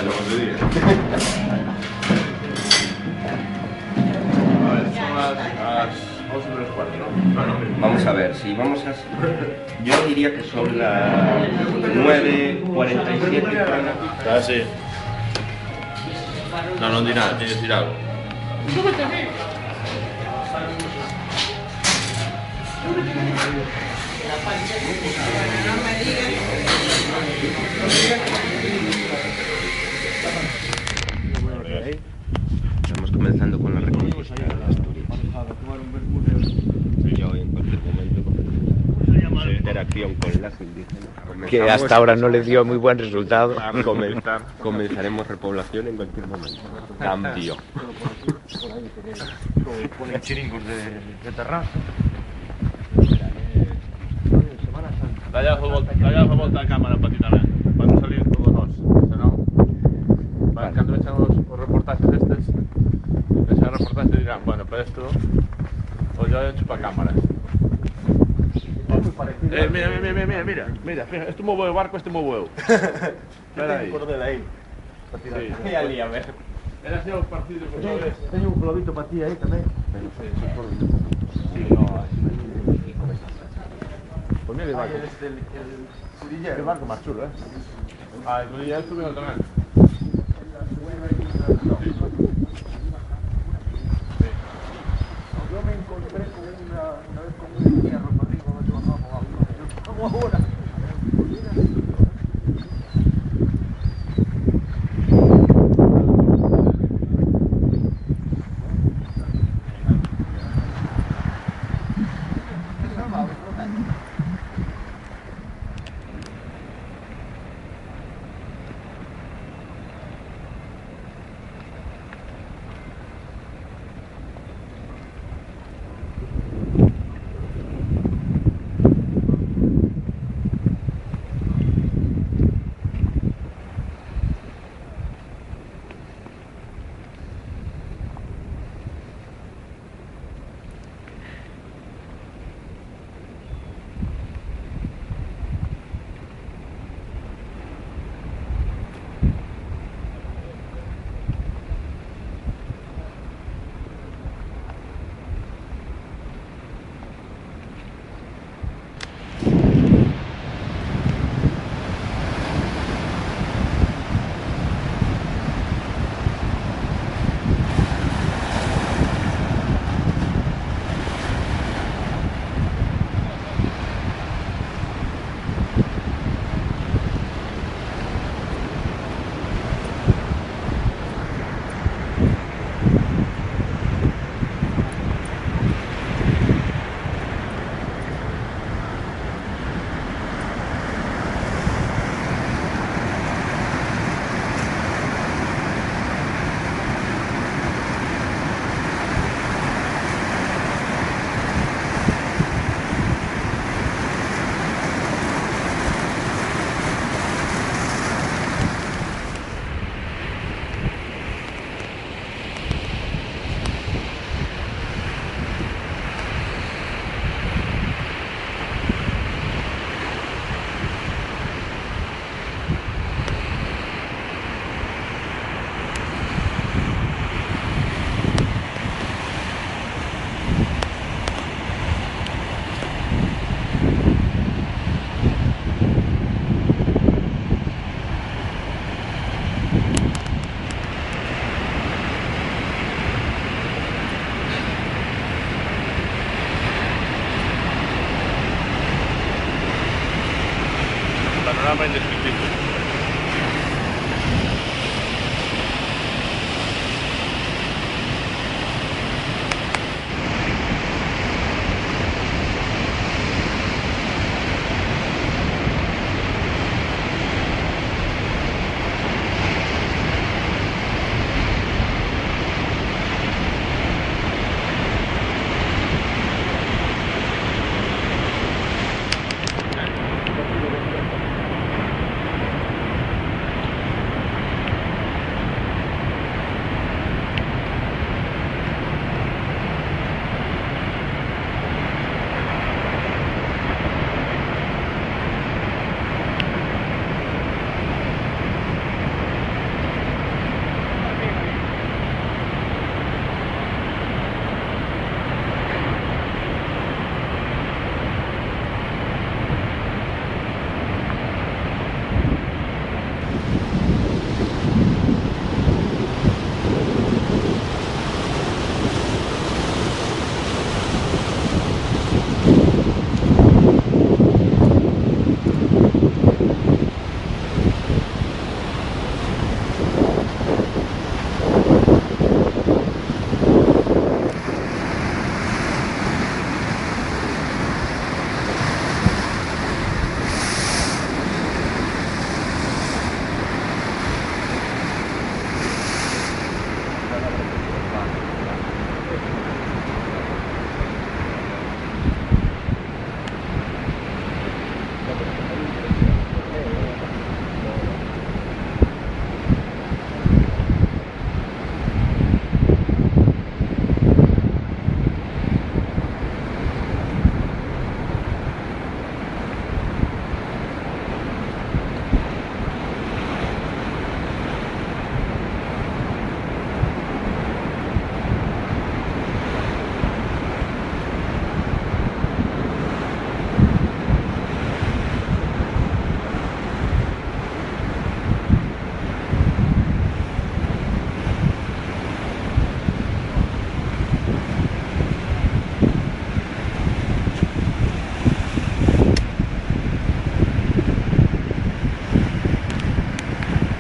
ya lo conseguí. A ver, son las 11 menos cuarto, ¿no? Vamos a ver, si vamos a... Yo diría que son las 9:47. Ah, sí. No, non di nada, tienes que decir algo. Estamos comenzando con la reconquista de Asturias. Yo en cualquier momento interacción con las indígenas. Que hasta ahora no le dio muy buen resultado. Comenzaremos repoblación en cualquier momento. Cambio. Ponen chiringos de terraza. Dalla a volta a cámara para ti tamén, para non salir todos nós, senón cando echan os reportajes estes, echan reportajes e dirán, bueno, para isto o yo he hecho para cámaras. Mira, este movo eu barco, este movo eu. Espera aí. Sí, ali, a ver. Era así o partido que sabes. Teño un globito para ti aí tamén. Sí, no, pues mira el barco. El barco más chulo, ¿eh? Ah, el Cudillero estuvieron también. Sí.